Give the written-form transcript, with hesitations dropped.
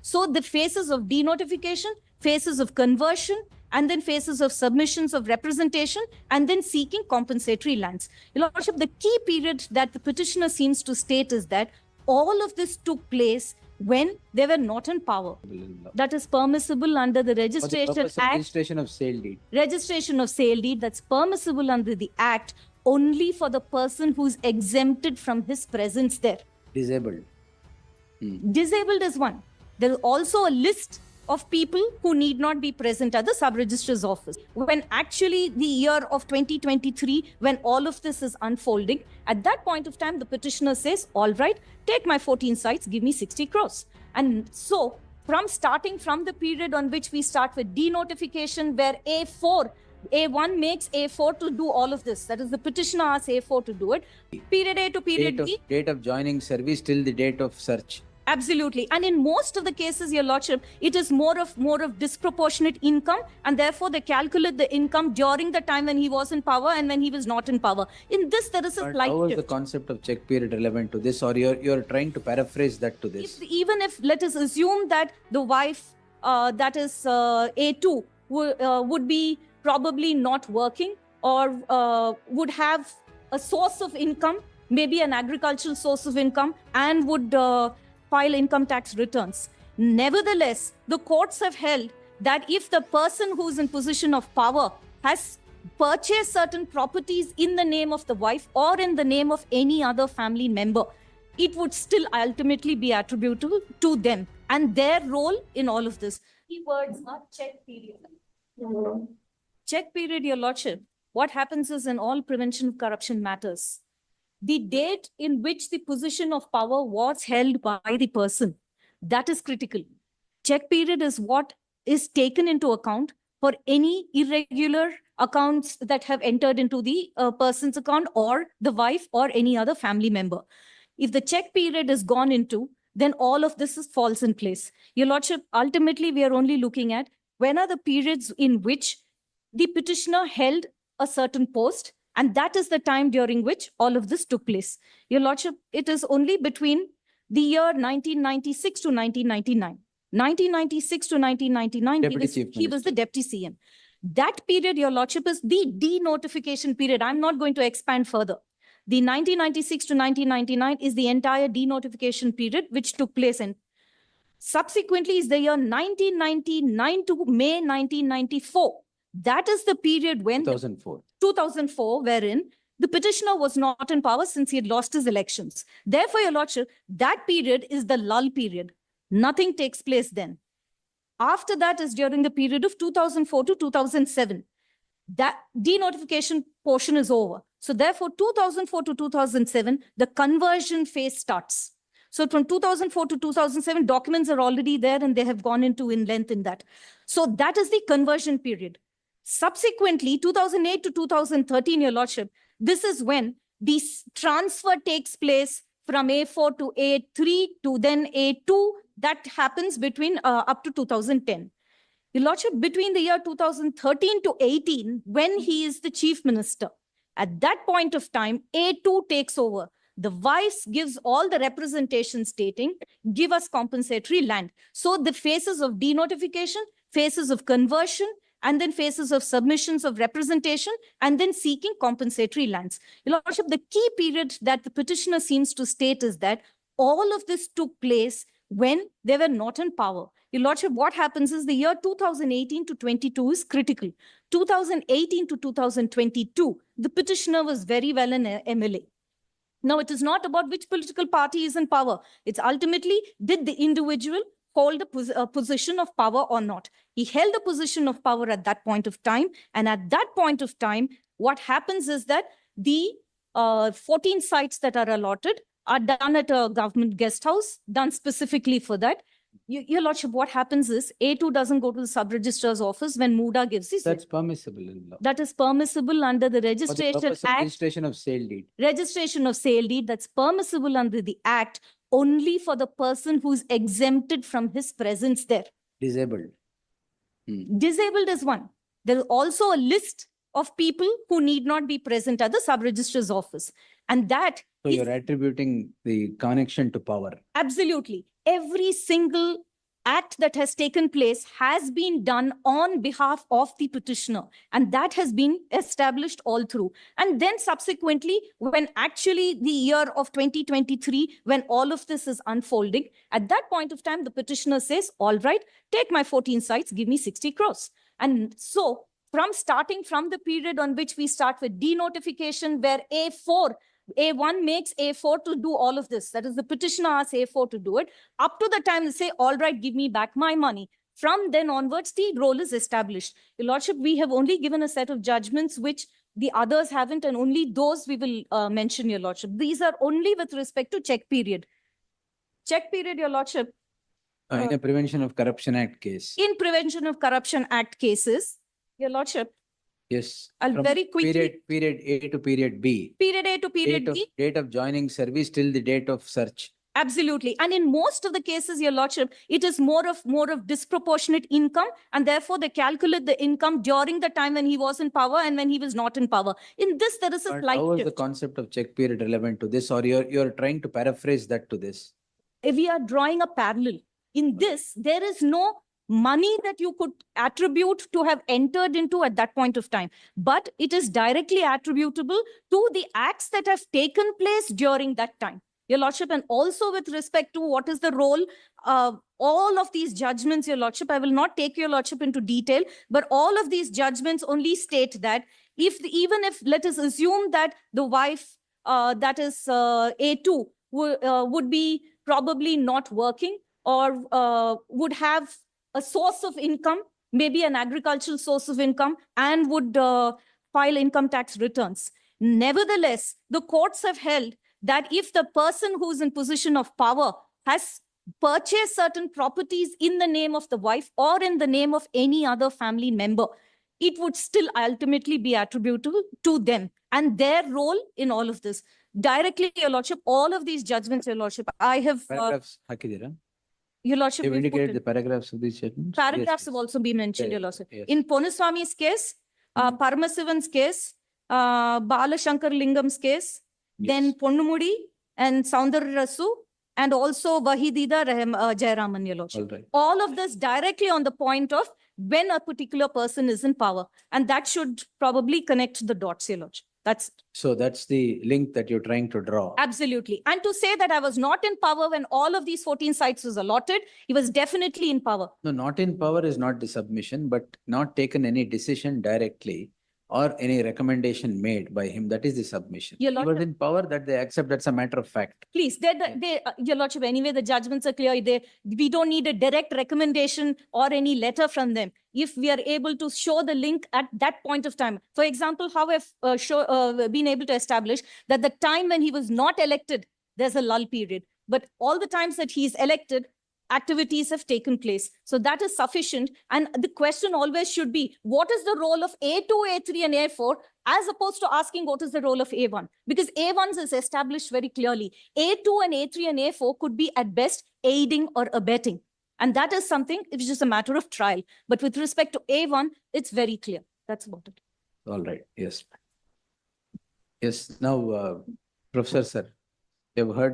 So the phases of denotification, phases of conversion, and then phases of submissions of representation, and then seeking compensatory lands. Your Lordship, the key period that the petitioner seems to state is that all of this took place when they were not in power. That is permissible under the Registration Act. Registration of sale deed. Registration of sale deed, that's permissible under the Act only for the person who's exempted from his presence there. Disabled. Disabled is one. There is also a list of people who need not be present at the sub-registrar's office. When actually the year of 2023, when all of this is unfolding, at that point of time, the petitioner says, all right, take my 14 sites, give me 60 crores. And so starting from the period on which we start with denotification, where A1 makes A4 to do all of this. That is, the petitioner asks A4 to do it. Period A to period B. Date of joining service till the date of search. Absolutely. And in most of the cases, Your Lordship, it is more of disproportionate income, and therefore they calculate the income during the time when he was in power and when he was not in power. In this, there is a slight How is shift. the concept of check period relevant to this, or you're trying to paraphrase that to this? Even if, let us assume that the wife, that is A2, would be probably not working, or would have a source of income, maybe an agricultural source of income, and would file income tax returns. Nevertheless, the courts have held that if the person who's in position of power has purchased certain properties in the name of the wife or in the name of any other family member, it would still ultimately be attributable to them and their role in all of this. Keywords are check period. Check period, Your Lordship. What happens is, in all prevention of corruption matters, the date in which the position of power was held by the person, that is critical. Check period is what is taken into account for any irregular accounts that have entered into the person's account or the wife or any other family member. If the check period is gone into, then all of this falls in place. Your Lordship, ultimately, we are only looking at when are the periods in which the petitioner held a certain post, and that is the time during which all of this took place. Your Lordship, it is only between the year 1996 to 1999. 1996 to 1999, he was the Deputy CM. That period, Your Lordship, is the denotification period. I'm not going to expand further. The 1996 to 1999 is the entire denotification period which took place, and subsequently is the year 1999 to May 1994. That is the period when 2004, wherein the petitioner was not in power since he had lost his elections. Therefore, Your Lordship, that period is the lull period. Nothing takes place then. After that is during the period of 2004 to 2007. That denotification portion is over. So therefore, 2004 to 2007, the conversion phase starts. So from 2004 to 2007, documents are already there and they have gone into in length in that. So that is the conversion period. Subsequently, 2008 to 2013, Your Lordship, this is when this transfer takes place from A4 to A3 to then A2. That happens between up to 2010. Your Lordship, between the year 2013 to 18, when he is the chief minister, at that point of time, A2 takes over. The vice gives all the representation stating, give us compensatory land. So the phases of denotification, phases of conversion, and then phases of submissions of representation, and then seeking compensatory lands. Your Lordship, the key period that the petitioner seems to state is that all of this took place when they were not in power. Your Lordship, what happens is the year 2018 to 22 is critical. 2018 to 2022, the petitioner was very well an MLA. Now, it is not about which political party is in power. It's ultimately, did the individual hold a position of power or not? He held a position of power at that point of time. And at that point of time, what happens is that the 14 sites that are allotted are done at a government guest house, done specifically for that. Your Lordship, what happens is A2 doesn't go to the sub-registrar's office when MUDA gives this. That's permissible in law. That is permissible under the Registration Act. Registration of sale deed. Registration of sale deed, that's permissible under the Act only for the person who's exempted from his presence there. Disabled. Disabled is one. There is also a list of people who need not be present at the sub-registrar's office. And that So you're attributing the connection to power. Absolutely. Every single act that has taken place has been done on behalf of the petitioner, and that has been established all through. And then subsequently, when actually the year of 2023, when all of this is unfolding, at that point of time, the petitioner says, all right, take my 14 sites, give me 60 crores. And so starting from the period on which we start with denotification, where A1 makes A4 to do all of this. That is, the petitioner asks A4 to do it. Up to the time they say, all right, give me back my money. From then onwards, the role is established. Your Lordship, we have only given a set of judgments which the others haven't, and only those we will mention, Your Lordship. These are only with respect to check period. Check period, Your Lordship. In a Prevention of Corruption Act case. In Prevention of Corruption Act cases, Your Lordship. Yes. I'll very quickly. Period A to period B. Period A to period B. Date of joining service till the date of search. Absolutely. And in most of the cases, Your Lordship, it is more of disproportionate income, and therefore they calculate the income during the time when he was in power and when he was not in power. In this, there is a slight How is shift. the concept of check period relevant to this, or you're trying to paraphrase that to this? We are drawing a parallel. In this, there is no money that you could attribute to have entered into at that point of time, but it is directly attributable to the acts that have taken place during that time, Your Lordship. And also with respect to what is the role of all of these judgments, Your Lordship, I will not take Your Lordship into detail, but all of these judgments only state that even if let us assume that the wife, that is A2, would be probably not working, or would have a source of income, maybe an agricultural source of income, and would file income tax returns. Nevertheless, the courts have held that if the person who is in position of power has purchased certain properties in the name of the wife or in the name of any other family member, it would still ultimately be attributable to them and their role in all of this. Directly, Your Lordship, all of these judgments, Your Lordship, I have... Paragraphs hakidira? Your Lordship, you've indicated the paragraphs of these judgments? Paragraphs have also been mentioned, Your Lordship. In Ponuswami's case, Parmasivan's case, Balashankar Lingam's case, then Ponnumudi and Soundararasu, and also Wahidida Jayaraman, Your Lordship. All of this directly on the point of when a particular person is in power. And that should probably connect the dots, Your Lordship. That's it. So that's the link that you're trying to draw. Absolutely. And to say that I was not in power when all of these 14 sites was allotted, he was definitely in power. No, not in power is not the submission, but not taken any decision directly or any recommendation made by him. That is the submission. He was in power, that they accept, that's a matter of fact. Please, Your Lordship, anyway, the judgments are clear. We don't need a direct recommendation or any letter from them. If we are able to show the link at that point of time. For example, how I've been able to establish that the time when he was not elected, there's a lull period. But all the times that he's elected, activities have taken place. So that is sufficient. And the question always should be, what is the role of A2, A3, and A4, as opposed to asking what is the role of A1? Because A1 is established very clearly. A2 and A3 and A4 could be at best aiding or abetting. And that is something, it's just a matter of trial. But with respect to A1, it's very clear. That's about it. All right. Yes. Yes. Now, Professor, sir, you've heard